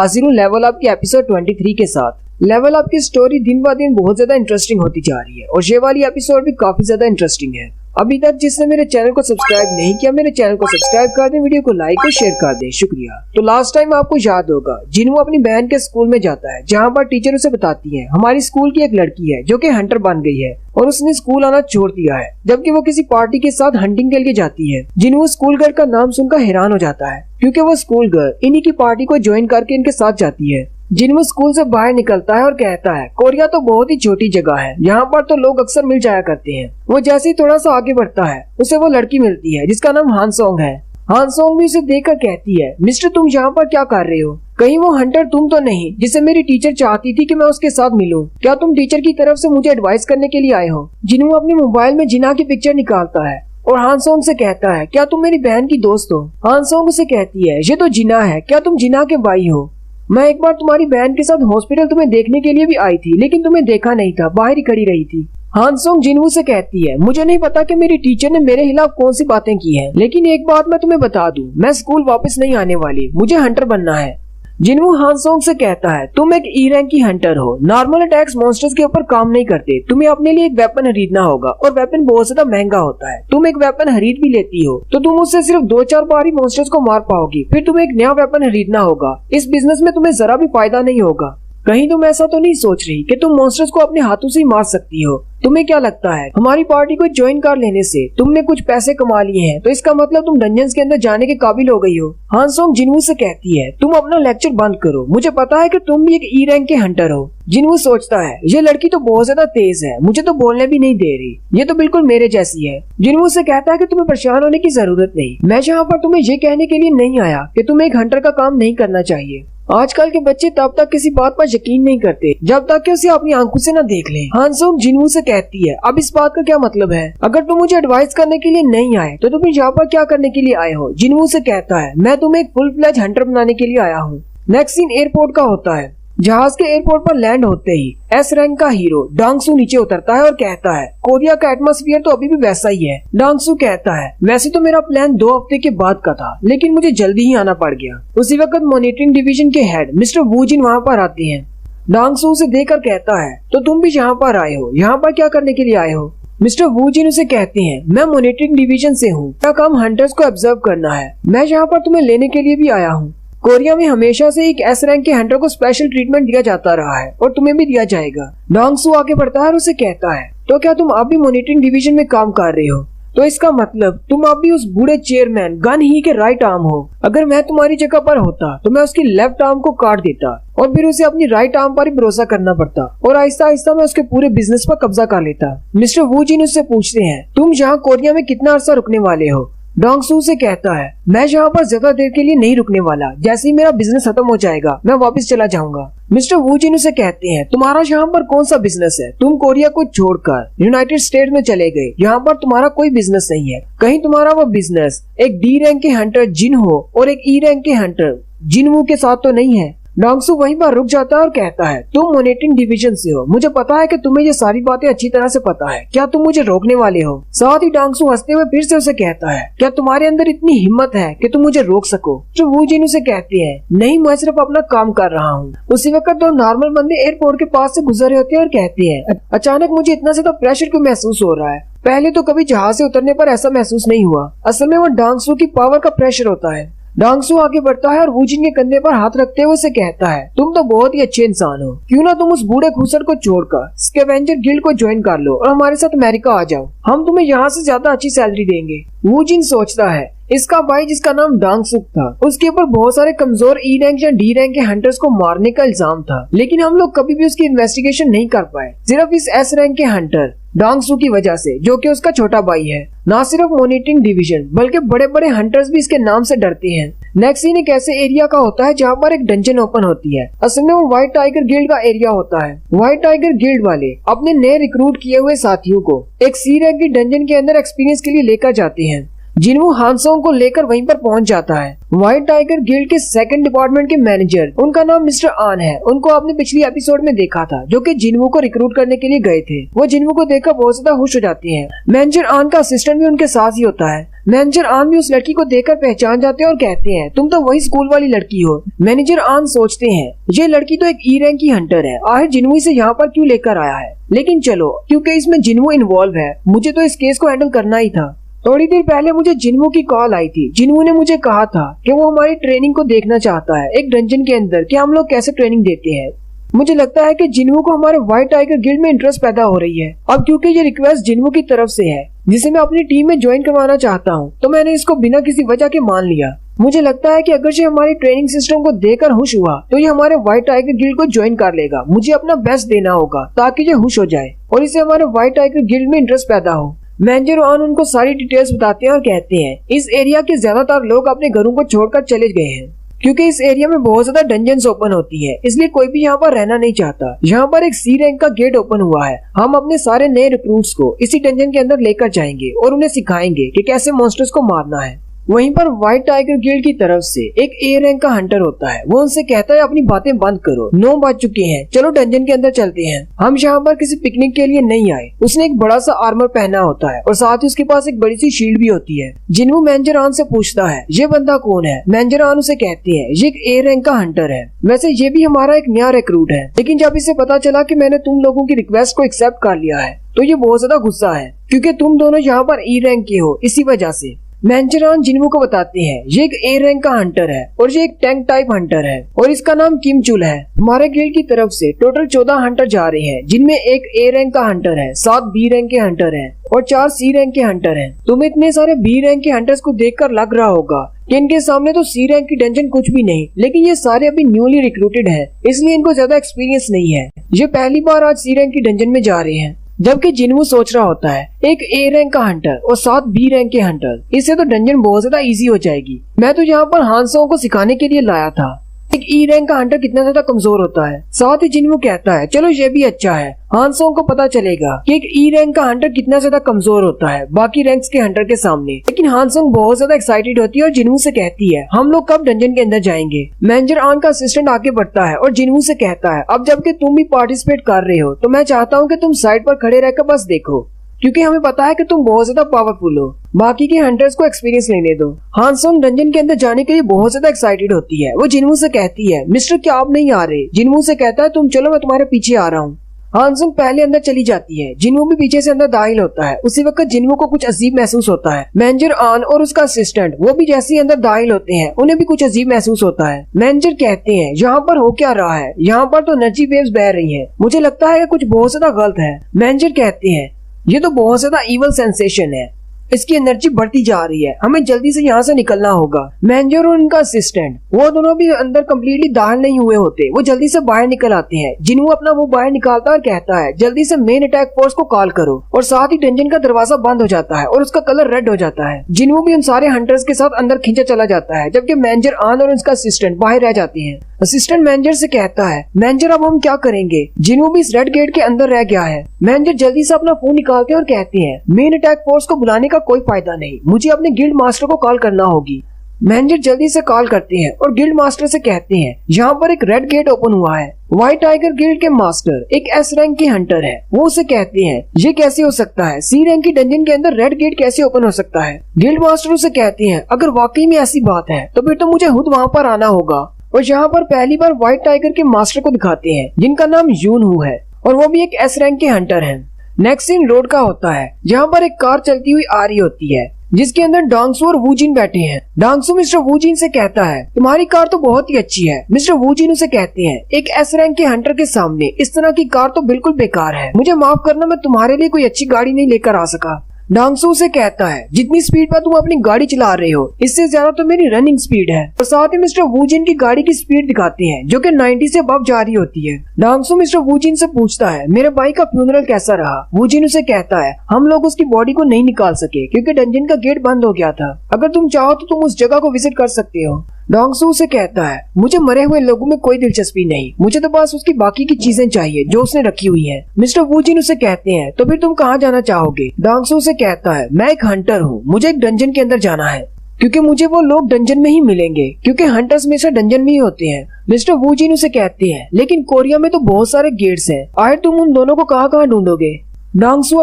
हाजिर हूँ level up के एपिसोड 23 के साथ। लेवल अप की स्टोरी दिन ब दिन बहुत ज्यादा इंटरेस्टिंग होती जा रही है और ये वाली एपिसोड भी काफी ज्यादा इंटरेस्टिंग है। अभी तक जिसने मेरे चैनल को सब्सक्राइब नहीं किया, मेरे चैनल को सब्सक्राइब कर दे, वीडियो को लाइक और शेयर कर दे, शुक्रिया। तो लास्ट टाइम आपको याद होगा जिन्हू अपनी बहन के स्कूल में जाता है, जहाँ पर टीचर उसे बताती है हमारी स्कूल की एक लड़की है जो कि हंटर बन गई है और उसने स्कूल आना छोड़ दिया है, जबकि वो किसी पार्टी के साथ हंटिंग के लिए जाती है। जिन्हू स्कूल गर्ल का नाम सुनकर हैरान हो जाता है क्योंकि वो स्कूल गर्ल इन्हीं की पार्टी को ज्वाइन करके इनके साथ जाती है। जिन्हू स्कूल से बाहर निकलता है और कहता है कोरिया तो बहुत ही छोटी जगह है, यहाँ पर तो लोग अक्सर मिल जाया करते हैं। वो जैसे ही थोड़ा सा आगे बढ़ता है उसे वो लड़की मिलती है जिसका नाम हानसोंग है। हानसोंग भी उसे देखकर कहती है, मिस्टर तुम यहाँ पर क्या कर रहे हो? कहीं वो हंटर तुम तो नहीं जिसे मेरी टीचर चाहती थी कि मैं उसके साथ मिलूं? क्या तुम टीचर की तरफ से मुझे एडवाइस करने के लिए आए हो? जिन्हू अपने मोबाइल में जिना की पिक्चर निकालता है और हानसोंग से कहता है, क्या तुम मेरी बहन की दोस्त हो? हानसोंग उसे कहती है, ये तो जिना है, क्या तुम जिना के भाई हो? मैं एक बार तुम्हारी बहन के साथ हॉस्पिटल तुम्हें देखने के लिए भी आई थी, लेकिन तुम्हें देखा नहीं था, बाहर ही खड़ी रही थी। हानसोंग जिन्हू से कहती है, मुझे नहीं पता कि मेरी टीचर ने मेरे खिलाफ कौन सी बातें की हैं, लेकिन एक बात मैं तुम्हें बता दूं, मैं स्कूल वापस नहीं आने वाली, मुझे हंटर बनना है। जिन्हू हानसोंग से कहता है, तुम एक ई रैंक की हंटर हो, नॉर्मल अटैक्स मॉन्स्टर्स के ऊपर काम नहीं करते, तुम्हें अपने लिए एक वेपन खरीदना होगा और वेपन बहुत ज्यादा महंगा होता है। तुम एक वेपन खरीद भी लेती हो तो तुम उससे सिर्फ 2-4 बार ही मॉन्स्टर्स को मार पाओगी, फिर तुम्हें एक नया वेपन खरीदना होगा। इस बिजनेस में तुम्हें जरा भी फायदा नहीं होगा। कहीं तुम ऐसा तो नहीं सोच रही कि तुम मॉन्स्टर्स को अपने हाथों से ही मार सकती हो? तुम्हें क्या लगता है हमारी पार्टी को ज्वाइन कर लेने से तुमने कुछ पैसे कमा लिए हैं तो इसका मतलब तुम डंजन्स के अंदर जाने के काबिल हो गई हो? हानसोंग जिन्हू से कहती है, तुम अपना लेक्चर बंद करो, मुझे पता है कि तुम भी एक ई रैंक के हंटर हो। जिन्हू सोचता है, ये लड़की तो बहुत ज्यादा तेज है, मुझे तो बोलने भी नहीं दे रही, ये तो बिल्कुल मेरे जैसी है। जिन्हू से कहता है कि तुम्हें परेशान होने की जरूरत नहीं, मैं यहाँ पर तुम्हें ये कहने के लिए नहीं आया कि तुम्हें एक हंटर का काम नहीं करना चाहिए। आजकल के बच्चे तब तक किसी बात पर यकीन नहीं करते जब तक कि उसे अपनी आंखों से न देख लें। हानसोंग जिन्हू से कहती है, अब इस बात का क्या मतलब है? अगर तुम मुझे एडवाइस करने के लिए नहीं आए तो तुम यहाँ पर क्या करने के लिए आए हो? जिन्हू से कहता है, मैं तुम्हें एक फुल फ्लेज हंटर बनाने के लिए आया हूँ। नेक्स्ट सीन एयरपोर्ट का होता है। जहाज के एयरपोर्ट पर लैंड होते ही एस रैंक का हीरो डांगसू नीचे उतरता है और कहता है, कोरिया का एटमॉस्फेयर तो अभी भी वैसा ही है। डांगसू कहता है, वैसे तो मेरा प्लान 2 हफ्ते के बाद का था, लेकिन मुझे जल्दी ही आना पड़ गया। उसी वक्त मॉनिटरिंग डिवीजन के हेड मिस्टर वूजिन वहाँ पर आते हैं। डांगसू उसे देखकर कहता है, तो तुम भी यहाँ पर आए हो, यहाँ पर क्या करने के लिए आए हो? मिस्टर वूजिन उसे कहते हैं, मैं मॉनिटरिंग डिवीजन से हूँ, मेरा काम हंटर्स को ऑब्जर्व करना है, मैं यहाँ पर तुम्हें लेने के लिए भी आया हूँ। कोरिया में हमेशा से एक एस रैंक के हंटर को स्पेशल ट्रीटमेंट दिया जाता रहा है और तुम्हें भी दिया जाएगा। डांगसू आगे बढ़ता है और उसे कहता है, तो क्या तुम अब भी मॉनिटरिंग डिवीजन में काम कर रहे हो? तो इसका मतलब तुम अब भी उस बूढ़े चेयरमैन गन ही के राइट आर्म हो। अगर मैं तुम्हारी जगह पर होता तो मैं उसकी लेफ्ट आर्म को काट देता और फिर उसे अपनी राइट आर्म पर ही भरोसा करना पड़ता और आहिस्ता आहिस्ता मैं उसके पूरे बिजनेस पर कब्जा कर लेता। मिस्टर वूजिन उससे पूछते हैं, तुम यहाँ कोरिया में कितना अरसा रुकने वाले हो? डांगसू से कहता है, मैं यहाँ पर ज्यादा देर के लिए नहीं रुकने वाला, जैसे ही मेरा बिजनेस खत्म हो जाएगा मैं वापस चला जाऊंगा। मिस्टर वूजिन उसे कहते हैं, तुम्हारा यहाँ पर कौन सा बिजनेस है? तुम कोरिया को छोड़कर यूनाइटेड स्टेट में चले गए, यहाँ पर तुम्हारा कोई बिजनेस नहीं है। कहीं तुम्हारा वो बिजनेस एक डी रैंक के हंटर जिन्हो और एक ई रैंक के हंटर जिन्हू के साथ तो नहीं है? डांगसू वहीं पर रुक जाता है और कहता है, तुम मॉनिटरिंग डिवीजन से हो, मुझे पता है कि तुम्हें ये सारी बातें अच्छी तरह से पता है, क्या तुम मुझे रोकने वाले हो? साथ ही डांगसू हंसते हुए फिर से उसे कहता है, क्या तुम्हारे अंदर इतनी हिम्मत है कि तुम मुझे रोक सको? जो वूजिन उसे कहते हैं, नहीं, मैं सिर्फ अपना काम कर रहा हूँ। उसी वक्त 2 नॉर्मल बंदे एयरपोर्ट के पास से गुजर रहे होते हैं और कहते हैं, अचानक मुझे इतना ज्यादा प्रेशर क्यों महसूस हो रहा है? पहले तो कभी जहाज से उतरने पर ऐसा महसूस नहीं हुआ। असल में वो डांगसू की पावर का प्रेशर होता है। डांगसू आगे बढ़ता है और वूजिन के कंधे पर हाथ रखते हुए उसे कहता है, तुम तो बहुत ही अच्छे इंसान हो, क्यों ना तुम उस बूढ़े खूसर को छोड़कर स्कैवेंजर गिल्ड को ज्वाइन कर लो और हमारे साथ अमेरिका आ जाओ, हम तुम्हें यहाँ से ज्यादा अच्छी सैलरी देंगे। वूजिन सोचता है, इसका भाई जिसका नाम डांगसुक था उसके ऊपर बहुत सारे कमजोर ई रैंक या डी रैंक के हंटर्स को मारने का इल्जाम था, लेकिन हम लोग कभी भी उसकी इन्वेस्टिगेशन नहीं कर पाए, सिर्फ इस एस रैंक के हंटर डांगसू की वजह से, जो कि उसका छोटा भाई है। ना सिर्फ मॉनिटरिंग डिवीजन बल्कि बड़े बड़े हंटर्स भी इसके नाम से डरते हैं। नेक्स्ट सीन एक ऐसे एरिया का होता है जहाँ पर एक डंजन ओपन होती है। असल में वो व्हाइट टाइगर गिल्ड का एरिया होता है। व्हाइट टाइगर गिल्ड वाले अपने नए रिक्रूट किए हुए साथियों को एक सी रैंक की डंजन के अंदर एक्सपीरियंस के लिए लेकर जाते हैं। जिन्हू हानसोंग को लेकर वहीं पर पहुंच जाता है। व्हाइट टाइगर गिल्ड के सेकंड डिपार्टमेंट के मैनेजर, उनका नाम मिस्टर आन है। उनको आपने पिछली एपिसोड में देखा था, जो कि जिन्हू को रिक्रूट करने के लिए गए थे। वो जिन्हू को देखकर बहुत ज्यादा खुश हो जाती हैं। मैनेजर आन का असिस्टेंट भी उनके साथ ही होता है। मैनेजर आन भी उस लड़की को देखकर पहचान जाते हैं और कहते हैं तुम तो वही स्कूल वाली लड़की हो। मैनेजर आन सोचते हैं ये लड़की तो एक ई रैंक की हंटर है, आखिर जिन्हू इसे यहाँ पर क्यों लेकर आया है। लेकिन चलो, क्योंकि इसमें जिन्हू इन्वॉल्व है, मुझे तो इस केस को हैंडल करना ही था। थोड़ी देर पहले मुझे जिन्हू की कॉल आई थी। जिन्हू ने मुझे कहा था कि वो हमारी ट्रेनिंग को देखना चाहता है एक डंजन के अंदर कि हम लोग कैसे ट्रेनिंग देते हैं। मुझे लगता है कि जिन्हू को हमारे व्हाइट टाइगर गिल्ड में इंटरेस्ट पैदा हो रही है। अब क्योंकि ये रिक्वेस्ट जिन्हू की तरफ से है जिसे मैं अपनी टीम में ज्वाइन करवाना चाहता हूँ, तो मैंने इसको बिना किसी वजह के मान लिया। मुझे लगता है कि अगर ये हमारी ट्रेनिंग सिस्टम को देखकर खुश हुआ तो ये हमारे व्हाइट टाइगर गिल्ड को ज्वाइन कर लेगा। मुझे अपना बेस्ट देना होगा ताकि ये खुश हो जाए और इसे हमारे व्हाइट टाइगर गिल्ड में इंटरेस्ट पैदा हो। मैनेजर ऑन उनको सारी डिटेल्स बताते हैं और कहते हैं इस एरिया के ज्यादातर लोग अपने घरों को छोड़कर चले गए हैं क्योंकि इस एरिया में बहुत ज्यादा डंजन्स ओपन होती है, इसलिए कोई भी यहाँ पर रहना नहीं चाहता। यहाँ पर एक सी रैंक का गेट ओपन हुआ है। हम अपने सारे नए रिक्रूट्स को इसी डंजन के अंदर लेकर जाएंगे और उन्हें सिखाएंगे कि कैसे मॉन्स्टर्स को मारना है। वहीं पर व्हाइट टाइगर गिल्ड की तरफ से एक ए रैंक का हंटर होता है। वो उनसे कहता है अपनी बातें बंद करो, 9 बज चुके हैं, चलो डंजन के अंदर चलते हैं। हम यहाँ पर किसी पिकनिक के लिए नहीं आए। उसने एक बड़ा सा आर्मर पहना होता है और साथ ही उसके पास एक बड़ी सी शील्ड भी होती है। जिन्हू मैनेजर आन से पूछता है ये बंदा कौन है। मैनेजर आन उसे कहती है ये एक ए रैंक का हंटर है। वैसे ये भी हमारा एक नया रिक्रूट है, लेकिन जब इसे पता चला कि मैंने तुम लोगों की रिक्वेस्ट को एक्सेप्ट कर लिया है तो ये बहुत ज्यादा गुस्सा है क्योंकि तुम दोनों यहाँ पर ई रैंक के हो, इसी वजह से। मैनेजर ऑन जिन्हू को बताते हैं ये एक ए रैंक का हंटर है और ये एक टैंक टाइप हंटर है और इसका नाम किम चुल है। हमारे गिल्ड की तरफ से टोटल 14 हंटर जा रहे हैं जिनमें एक ए रैंक का हंटर है, 7 बी रैंक के हंटर हैं और 4 सी रैंक के हंटर हैं। तुम्हें इतने सारे बी रैंक के हंटर्स को देखकर लग रहा होगा कि इनके सामने तो सी रैंक की डंजन कुछ भी नहीं, लेकिन ये सारे अभी न्यूली रिक्रूटेड हैं, इसलिए इनको ज्यादा एक्सपीरियंस नहीं है। ये पहली बार आज सी रैंक की डंजन में जा रहे हैं। जबकि जिन्हू सोच रहा होता है एक ए रैंक का हंटर और 7 बी रैंक के हंटर, इससे तो डंजन बहुत ज्यादा इजी हो जाएगी। मैं तो यहाँ पर हांसों को सिखाने के लिए लाया था एक ई रैंक का हंटर कितना ज्यादा कमजोर होता है। साथ ही जिन्हू कहता है चलो ये भी अच्छा है, हांसों को पता चलेगा कि एक ई रैंक का हंटर कितना ज्यादा कमजोर होता है बाकी रैंक्स के हंटर के सामने। लेकिन हांसोंग बहुत ज्यादा एक्साइटेड होती है और जिन्हू से कहती है हम लोग कब डंजन के अंदर जाएंगे। मैनेजर आन का असिस्टेंट आगे बढ़ता है और जिन्हू से कहता है अब जबकि तुम भी पार्टिसिपेट कर रहे हो तो मैं चाहता हूँ कि तुम साइड पर खड़े रहकर बस देखो, क्योंकि हमें पता है कि तुम बहुत ज्यादा पावरफुल हो। बाकी के हंटर्स को एक्सपीरियंस लेने दो। हांसोंग डंजन के अंदर जाने के लिए बहुत ज्यादा एक्साइटेड होती है। वो जिन्हू से कहती है मिस्टर क्या आप नहीं आ रहे। जिन्हू से कहता है तुम चलो, मैं तुम्हारे पीछे आ रहा हूँ। हांसोंग पहले अंदर चली जाती है, जिन्हू भी पीछे से अंदर दाखिल होता है। उसी वक्त जिन्हू को कुछ अजीब महसूस होता है। मैनेजर आन और उसका असिस्टेंट वो भी जैसे ही अंदर दाखिल होते हैं उन्हें भी कुछ अजीब महसूस होता है। मैनेजर कहते हैं यहाँ पर हो क्या रहा है, यहाँ पर तो एनर्जी वेव्स बह रही है, मुझे लगता है कुछ बहुत ज्यादा गलत है। मैनेजर कहते हैं ये तो बहुत ज्यादा इवल सेंसेशन है, इसकी एनर्जी बढ़ती जा रही है, हमें जल्दी से यहाँ से निकलना होगा। मैनेजर और उनका असिस्टेंट वो दोनों भी अंदर कम्प्लीटली दाखिल नहीं हुए होते, वो जल्दी से बाहर निकल आते हैं। जिन्हू अपना वो बाहर निकालता है और कहता है जल्दी से मेन अटैक फोर्स को कॉल करो, और साथ ही डंजन का दरवाजा बंद हो जाता है और उसका कलर रेड हो जाता है। जिन्हू भी उन सारे हंटर्स के साथ अंदर खींचा चला जाता है, जबकि मैनेजर आन और उसका असिस्टेंट बाहर रह जाते हैं। असिस्टेंट मैनेजर से कहता है मैनेजर अब हम क्या करेंगे। जिन्हू भी इस रेड गेट के अंदर रह गया है। मैनेजर जल्दी से अपना फोन निकालते हैं और कहते हैं मेन अटैक फोर्स को बुलाने का कोई फायदा नहीं, मुझे अपने गिल्ड मास्टर को कॉल करना होगी। मैनेजर जल्दी से कॉल करते हैं और गिल्ड मास्टर से कहते हैं यहाँ पर एक रेड गेट ओपन हुआ है। व्हाइट टाइगर गिल्ड के मास्टर एक एस रैंक के हंटर है। वो उसे कहते हैं ये कैसे हो सकता है, सी रैंक की डंजन के अंदर रेड गेट कैसे ओपन हो सकता है। गिल्ड मास्टर उसे कहते हैं अगर वाकई में ऐसी बात है तो फिर तो मुझे खुद वहाँ पर आना होगा। और यहाँ पर पहली बार व्हाइट टाइगर के मास्टर को दिखाते हैं जिनका नाम यून हु है और वो भी एक एस रैंक के हंटर हैं। नेक्स्ट सीन रोड का होता है जहाँ पर एक कार चलती हुई आ रही होती है जिसके अंदर डांगसू और वूजिन बैठे हैं। डांगसू मिस्टर वूजिन से कहता है तुम्हारी कार तो बहुत ही अच्छी है। मिस्टर वूजिन उसे कहते हैं एक एस रैंक के हंटर के सामने इस तरह की कार तो बिल्कुल बेकार है, मुझे माफ करना मैं तुम्हारे लिए कोई अच्छी गाड़ी नहीं लेकर आ सका। डांगसू से कहता है जितनी स्पीड पर तुम अपनी गाड़ी चला रहे हो इससे ज्यादा तो मेरी रनिंग स्पीड है। और साथ ही मिस्टर वूजिन की गाड़ी की स्पीड दिखाते हैं जो कि 90 से अबव जा रही होती है। डांगसू मिस्टर वूजिन से पूछता है मेरे भाई का फ्यूनरल कैसा रहा। वूजिन उसे कहता है हम लोग उसकी बॉडी को नहीं निकाल सके क्योंकि डंजन का गेट बंद हो गया था, अगर तुम चाहो तो तुम उस जगह को विजिट कर सकते हो। डांगसू से कहता है मुझे मरे हुए लोगों में कोई दिलचस्पी नहीं, मुझे तो बस उसकी बाकी की चीजें चाहिए जो उसने रखी हुई हैं। मिस्टर वूजिन उसे कहते हैं तो फिर तुम कहाँ जाना चाहोगे। डांगसू से कहता है मैं एक हंटर हूँ, मुझे एक डंजन के अंदर जाना है क्योंकि मुझे वो लोग डंजन में ही मिलेंगे क्योंकि हंटर्स हमेशा डंजन में ही होते हैं। मिस्टर वूजिन उसे कहते हैं लेकिन कोरिया में तो बहुत सारे गेट्स हैं, आखिर तुम उन दोनों को कहाँ ढूंढोगे। डांगसू